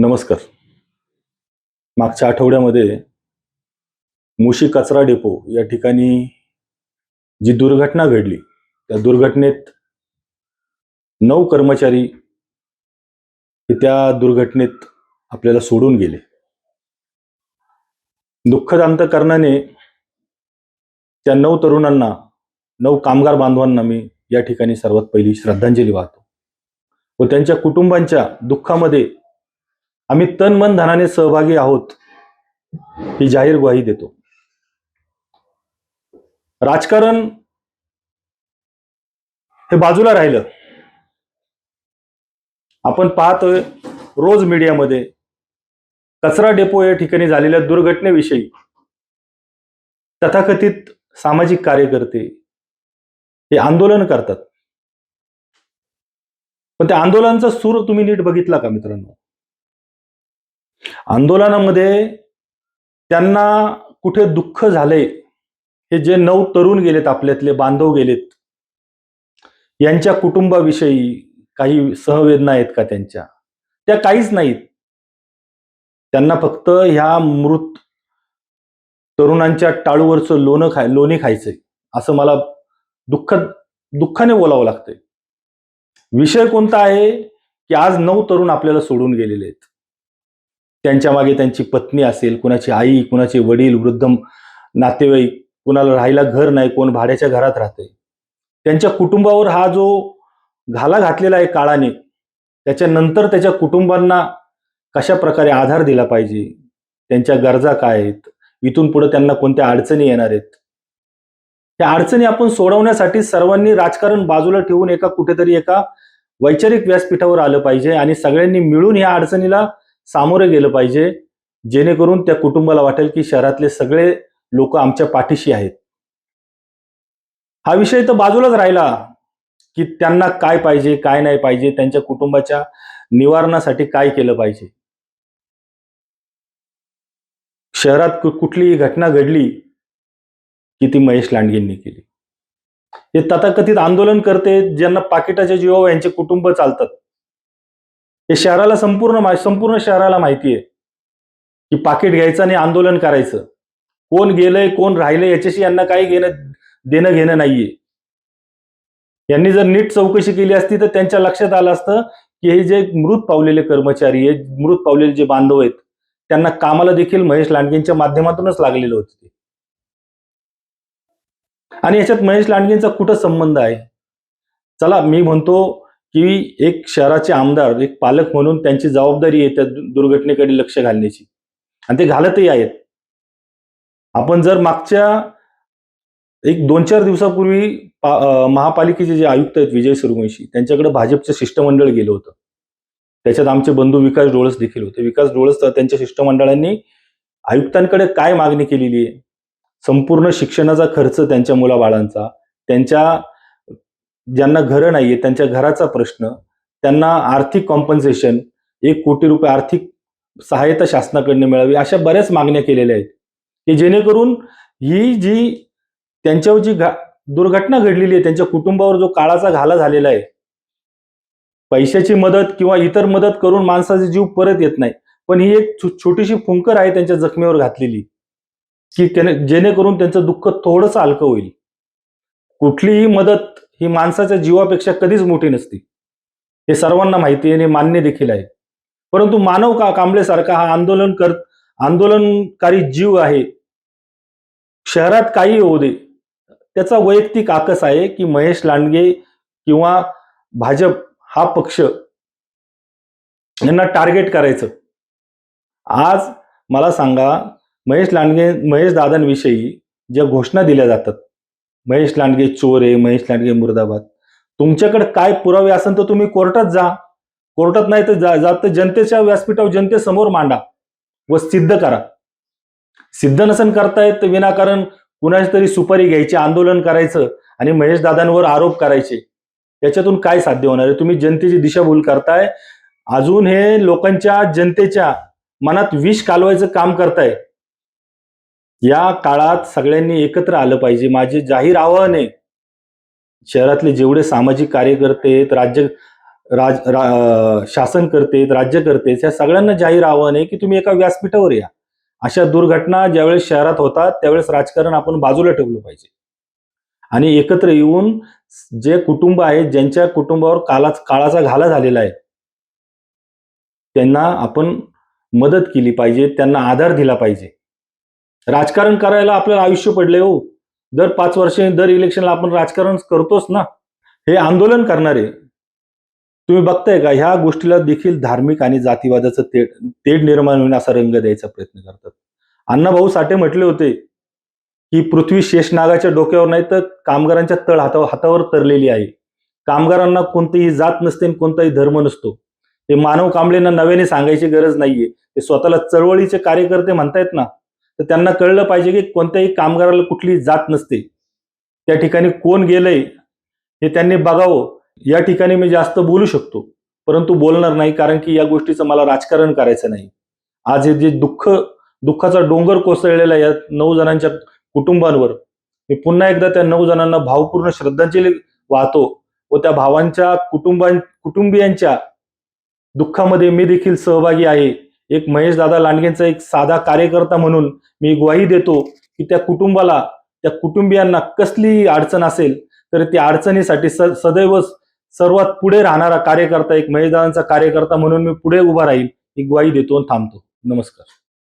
नमस्कार. मागच्या आठवड्यामध्ये मुशी कचरा डेपो या ठिकाणी जी दुर्घटना घडली, त्या दुर्घटनेत 9 कर्मचारी हे त्या दुर्घटनेत आपल्याला सोडून गेले. दुःखद अंतःकरणाने त्या 9 तरुणांना, 9 कामगार बांधवांना मी या ठिकाणी सर्वात पहिली श्रद्धांजली वाहतो व त्यांच्या कुटुंबांच्या दुःखामध्ये आम्ही तन मन धनाने सहभागी आहोत ही जाहीर ग्वाही देतो. राजकारण हे बाजूला राहिलं. आपण पाहतोय रोज मीडियामध्ये कचरा डेपो या ठिकाणी झालेल्या दुर्घटनेविषयी तथाकथित सामाजिक कार्यकर्ते हे आंदोलन करतात. पण त्या आंदोलनाचा सूर तुम्ही नीट बघितला का मित्रांनो? आंदोलनामध्ये त्यांना कुठे दुःख झाले, हे जे 9 तरुण गेलेत, आपल्यातले बांधव गेलेत, यांच्या कुटुंबाविषयी काही सहवेदना आहेत का त्यांच्या? त्या काहीच नाहीत. त्यांना फक्त ह्या मृत तरुणांच्या टाळूवरचं लोणी खायचंय, असं मला दुःखाने बोलावं लागतंय. विषय कोणता आहे की आज 9 तरुण आपल्याला सोडून गेलेले आहेत. त्यांच्या मागे त्यांची पत्नी असेल, कुणाची आई, कुणाचे वडील, वृद्ध नातेवाईक, कुणाला राहायला घर नाही, कोण भाड्याच्या घरात राहते. त्यांच्या कुटुंबावर हा जो घाला घातलेला आहे काळाने, त्याच्यानंतर त्याच्या कुटुंबांना कशा प्रकारे आधार दिला पाहिजे, त्यांच्या गरजा काय आहेत, इथून पुढे त्यांना कोणत्या अडचणी येणार आहेत, त्या अडचणी आपण सोडवण्यासाठी सर्वांनी राजकारण बाजूला ठेवून कुठेतरी एका वैचारिक व्यासपीठावर आलं पाहिजे आणि सगळ्यांनी मिळून ह्या अडचणीला सामोरे गेलं पाहिजे, जेणेकरून त्या कुटुंबाला वाटेल की शहरातले सगळे लोक आमच्या पाठीशी आहेत. हा विषय तर बाजूलाच राहिला की त्यांना काय पाहिजे, काय नाही पाहिजे, त्यांच्या कुटुंबाच्या निवारणासाठी काय केलं पाहिजे. शहरात कुठलीही घटना घडली की ती महेश लांडगेंनी केली. हे तथाकथित आंदोलन करते ज्यांना पाकिटाच्या जीवावर यांचे कुटुंब चालतात. हे शहराला संपूर्ण शहराला माहिती आहे की पाकिट घ्यायचं आणि आंदोलन करायचं. कोण गेलंय, कोण राहिलंय याच्याशी यांना काही देणं घेणं नाहीये. यांनी जर नीट चौकशी केली असती तर त्यांच्या लक्षात आलं असतं की हे जे मृत पावलेले कर्मचारी आहेत, मृत पावलेले जे बांधव आहेत, त्यांना कामाला देखील महेश लांडगेंच्या माध्यमातूनच लागलेलं होतं. आणि याच्यात महेश लांडगेंचा कुठं संबंध आहे? चला, मी म्हणतो की एक शहराचे आमदार, एक पालक म्हणून त्यांची जबाबदारी आहे त्या दुर्घटनेकडे लक्ष घालण्याची, आणि ते घालतही आहेत. आपण जर मागच्या 2-4 दिवसापूर्वी महापालिकेचे जे आयुक्त आहेत विजय सूर्यवंशी, त्यांच्याकडे भाजपचं शिष्टमंडळ गेलं होतं. त्याच्यात आमचे बंधू विकास डोळस देखील होते. विकास डोळस त्यांच्या शिष्टमंडळांनी आयुक्तांकडे काय मागणी केलेली आहे? संपूर्ण शिक्षणाचा खर्च त्यांच्या मुलाबाळांचा, त्यांच्या ज्यांना घरं नाहीये त्यांच्या घराचा प्रश्न, त्यांना आर्थिक कॉम्पन्सेशन, 1 कोटी रुपये आर्थिक सहायता शासनाकडून मिळावी, अशा बऱ्याच मागण्या केलेल्या आहेत की जेणेकरून ही जी त्यांच्यावर जी दुर्घटना घडलेली आहे, त्यांच्या कुटुंबावर जो काळाचा घाला झालेला आहे, पैशाची मदत किंवा इतर मदत करून माणसाचा जीव परत येत नाही, पण ही एक छोटीशी फुंकर आहे त्यांच्या जखमेवर घातलेली की जेणेकरून त्यांचं दुःख थोडंसं हलकं होईल. कुठलीही मदत ही माणसाच्या जीवापेक्षा कधीच मोठी नसते, हे सर्वांना माहिती आहे आणि मान्य देखील आहे. परंतु मानव कांबळेसारखा हा आंदोलनकारी जीव आहे. शहरात काही होऊ दे, त्याचा वैयक्तिक आकस आहे की महेश लांडगे किंवा भाजप हा पक्ष यांना टार्गेट करायचं. आज मला सांगा, महेश दादांविषयी ज्या घोषणा दिल्या जातात, महेश लांडगे चोर आहे, महेश लांडगे मुर्दाबाद, तुमच्याकडे काय पुरावे असेल तर तुम्ही कोर्टात जा. कोर्टात नाही तर जनतेच्या व्यासपीठावर जनतेसमोर मांडा व सिद्ध करा. सिद्ध नसन करतायत तर विनाकारण कुणाची तरी सुपारी घ्यायची, आंदोलन करायचं आणि महेश दादांवर आरोप करायचे. याच्यातून काय साध्य होणार आहे? तुम्ही जनतेची दिशाभूल करताय. अजून हे लोकांच्या, जनतेच्या मनात विष कालवायचं काम करताय. या काळात सगळ्यांनी एकत्र आलं पाहिजे. माझे जाहीर आवाहन आहे, शहरातले जेवढे सामाजिक कार्यकर्ते आहेत, शासनकर्ते, राज्यकर्ते या सगळ्यांना जाहीर आव्हान आहे की तुम्ही एका व्यासपीठावर या. अशा दुर्घटना ज्यावेळेस शहरात होतात त्यावेळेस राजकारण आपण बाजूला ठेवलं पाहिजे आणि एकत्र येऊन जे कुटुंब आहेत, ज्यांच्या कुटुंबावर काळाचा घाला झालेला आहे, त्यांना आपण मदत केली पाहिजे, त्यांना आधार दिला पाहिजे. राजकारण करायला आपल्याला आयुष्य पडले हो. दर 5 वर्षे दर इलेक्शनला आपण राजकारण करतोच ना. हे आंदोलन करणारे तुम्ही बघताय का ह्या गोष्टीला देखील धार्मिक आणि जातीवादाचं तेढ निर्माण होईल असा रंग द्यायचा प्रयत्न करतात. अण्णाभाऊ साठे म्हटले होते की पृथ्वी शेषनागाच्या डोक्यावर नाही तर कामगारांच्या हातावर तरलेली आहे. कामगारांना कोणतीही जात नसते आणि कोणताही धर्म नसतो. हे मानव कांबळेंना नव्याने सांगायची गरज नाहीये. ते स्वतःला चळवळीचे कार्यकर्ते म्हणतायत ना, तर त्यांना कळलं पाहिजे की कोणत्याही कामगाराला कुठलीही जात नसते. त्या ठिकाणी कोण गेलंय हे त्यांनी बघावं. या ठिकाणी मी जास्त बोलू शकतो, परंतु बोलणार नाही कारण की या गोष्टीचं मला राजकारण करायचं नाही. आज हे जे दुःखाचा डोंगर कोसळलेला या 9 जणांच्या कुटुंबांवर, मी पुन्हा एकदा त्या 9 जणांना भावपूर्ण श्रद्धांजली वाहतो व त्या भावांच्या कुटुंबियांच्या दुःखामध्ये मी देखील सहभागी आहे. एक महेशदादा लांडगेंचा एक साधा कार्यकर्ता म्हणून मी ग्वाही देतो की त्या कुटुंबाला, त्या कुटुंबियांना कसलीही अडचण असेल तर त्या अडचणीसाठी सदैव सर्वात पुढे राहणारा कार्यकर्ता, एक महेशदादांचा कार्यकर्ता म्हणून मी पुढे उभा राहील ही ग्वाही देतो आणि थांबतो. नमस्कार.